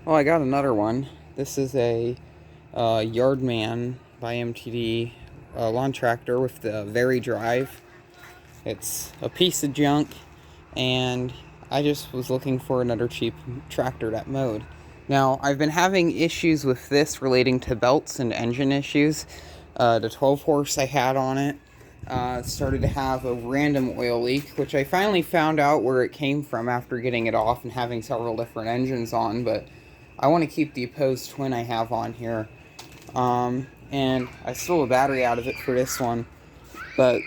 Well, I got another one. This is a Yardman by MTD lawn tractor with the Very Drive. It's a piece of junk, and I just was looking for another cheap tractor that mowed. Now, I've been having issues with this relating to belts and engine issues. The 12 horse I had on it started to have a random oil leak, which I finally found out where it came from after getting it off and having several different engines on, but I want to keep the opposed twin I have on here. And I stole a battery out of it for this one, but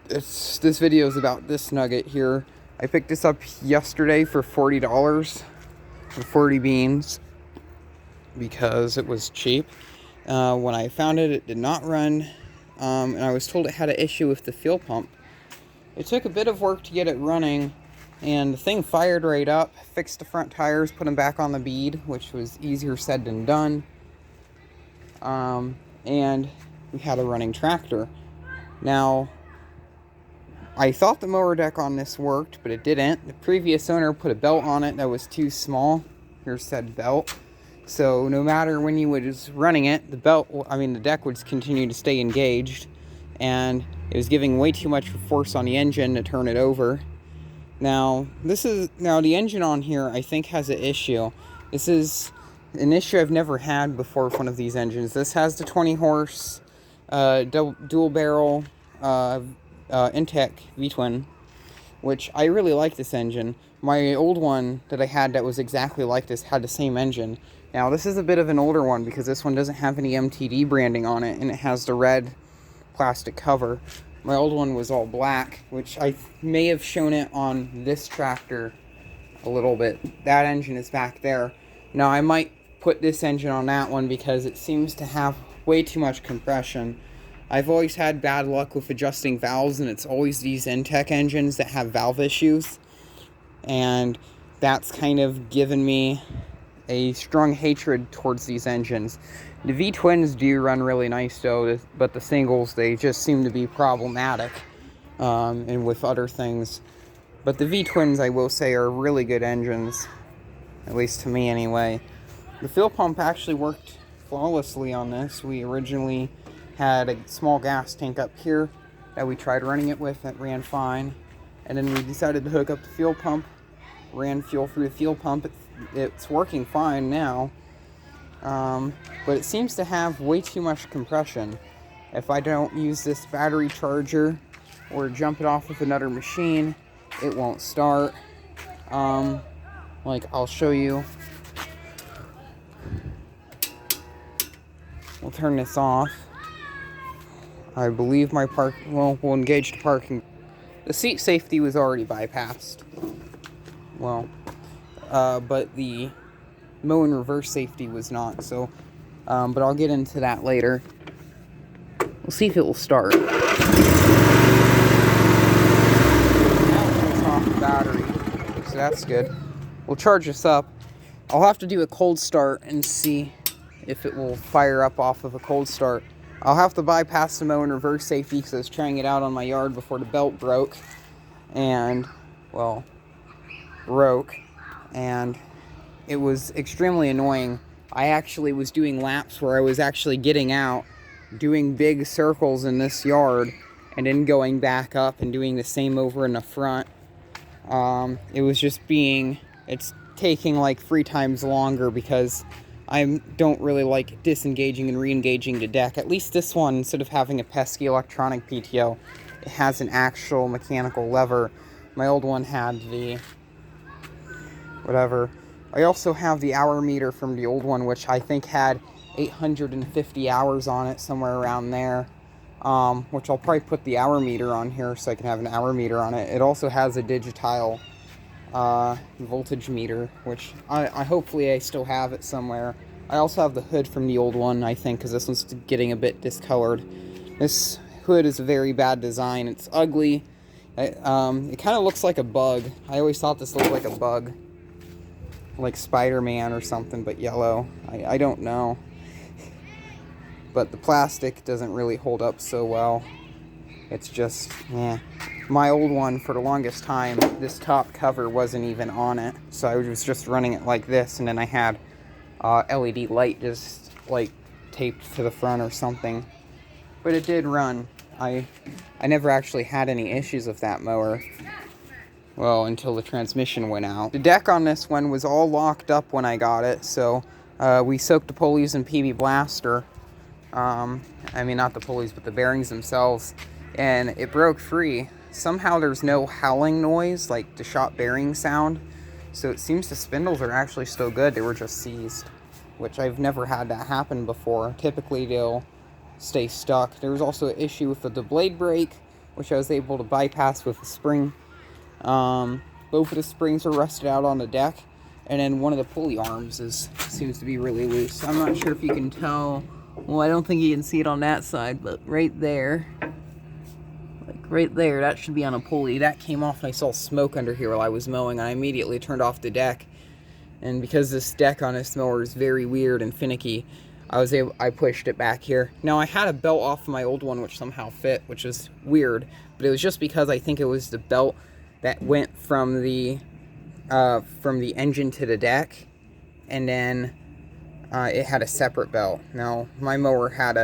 this video is about this nugget here. I picked this up yesterday for $40 for 40 beans because it was cheap. When I found it, it did not run, and I was told it had an issue with the fuel pump. It took a bit of work to get it running, and the thing fired right up, fixed the front tires, put them back on the bead, which was easier said than done. And we had a running tractor. Now, I thought the mower deck on this worked, but it didn't. The previous owner put a belt on it that was too small. Here's said belt. So no matter when he was running it, the deck would continue to stay engaged, and it was giving way too much force on the engine to turn it over. Now the engine on here I think has an issue. This is an issue I've never had before with one of these engines. This has the 20 horse dual barrel Intech V-twin, which I really like this engine. My old one that I had that was exactly like this had the same engine. Now this is a bit of an older one because this one doesn't have any MTD branding on it, and it has the red plastic cover. My old one was all black, which I may have shown it on this tractor a little bit. That engine is back there. Now I might put this engine on that one because it seems to have way too much compression. I've always had bad luck with adjusting valves, and it's always these Intech engines that have valve issues. And that's kind of given me a strong hatred towards these engines. The V-twins do run really nice though, but the singles, they just seem to be problematic, and with other things. But the V-twins, I will say, are really good engines, at least to me anyway. The fuel pump actually worked flawlessly on this. We originally had a small gas tank up here that we tried running it with that ran fine, and then we decided to hook up the fuel pump, ran fuel through the fuel pump. It's working fine now, but it seems to have way too much compression. If I don't use this battery charger or jump it off with another machine, it won't start. I'll show you. We'll turn this off. I believe we'll engage the parking. The seat safety was already bypassed. But the mow and reverse safety was not, so, but I'll get into that later. We'll see if it will start. Now it's off the battery, so that's good. We'll charge this up. I'll have to do a cold start and see if it will fire up off of a cold start. I'll have to bypass the mow and reverse safety because I was trying it out on my yard before the belt broke. And it was extremely annoying. I actually was doing laps where I was actually getting out, doing big circles in this yard, and then going back up and doing the same over in the front. It's taking like 3 times longer because I don't really like disengaging and re-engaging the deck. At least this one, instead of having a pesky electronic PTO, it has an actual mechanical lever. My old one had the whatever. I also have the hour meter from the old one, which I think had 850 hours on it, somewhere around there. Which I'll probably put the hour meter on here so I can have an hour meter on it. It also has a digital voltage meter, which I hopefully I still have it somewhere. I also have the hood from the old one, I think, because this one's getting a bit discolored. This hood is a very bad design. It's ugly. It kind of looks like a bug. I always thought this looked like a bug, like Spider-Man or something, but yellow. I don't know. But the plastic doesn't really hold up so well. It's just, my old one, for the longest time, this top cover wasn't even on it. So I was just running it like this, and then I had LED light just like taped to the front or something. But it did run. I never actually had any issues with that mower. Well, until the transmission went out. The deck on this one was all locked up when I got it, so we soaked the pulleys in PB Blaster. I mean, not the pulleys, but the bearings themselves. And it broke free. Somehow there's no howling noise, like the shot bearing sound. So it seems the spindles are actually still good. They were just seized, which I've never had that happen before. Typically they'll stay stuck. There was also an issue with the blade brake, which I was able to bypass with the spring. Both of the springs are rusted out on the deck, and then one of the pulley arms seems to be really loose. I'm not sure if you can tell. Well, I don't think you can see it on that side, but right there, like right there, that should be on a pulley. That came off and I saw smoke under here while I was mowing, and I immediately turned off the deck. And because this deck on this mower is very weird and finicky, I pushed it back here. Now, I had a belt off of my old one which somehow fit, which is weird, but it was just because I think it was the belt that went from the engine to the deck, and then it had a separate belt. Now, my mower had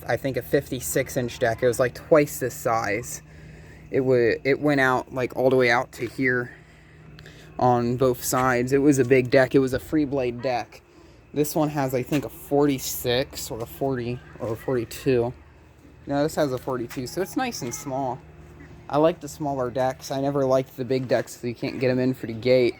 I think a 56-inch deck. It was like twice this size. It went out like all the way out to here on both sides. It was a big deck. It was a free blade deck. This one has, I think, a 46 or a 40 or a 42. No, this has a 42, so it's nice and small. I like the smaller decks. I never liked the big decks because you can't get them in for the gate.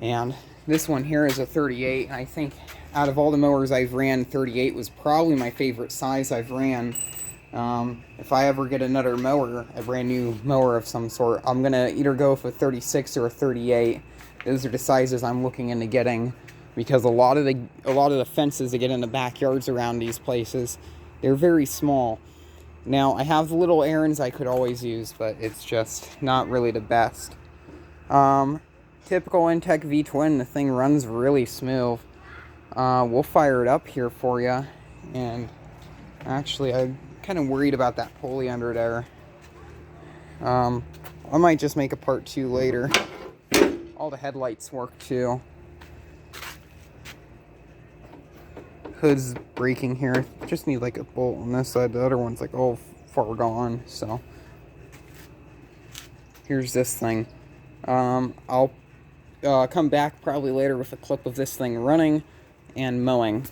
And this one here is a 38. I think out of all the mowers I've ran, 38 was probably my favorite size I've ran. If I ever get another mower, a brand new mower of some sort, I'm going to either go with a 36 or a 38. Those are the sizes I'm looking into getting, because a lot of the fences that get in the backyards around these places, they're very small. Now, I have little errands I could always use, but it's just not really the best. Typical Intech V-twin, the thing runs really smooth. We'll fire it up here for you. And actually, I'm kind of worried about that pulley under there. I might just make a part 2 later. All the headlights work too. Hood's breaking here. Just need like a bolt on this side. The other one's like all far gone. So here's this thing. I'll come back probably later with a clip of this thing running and mowing.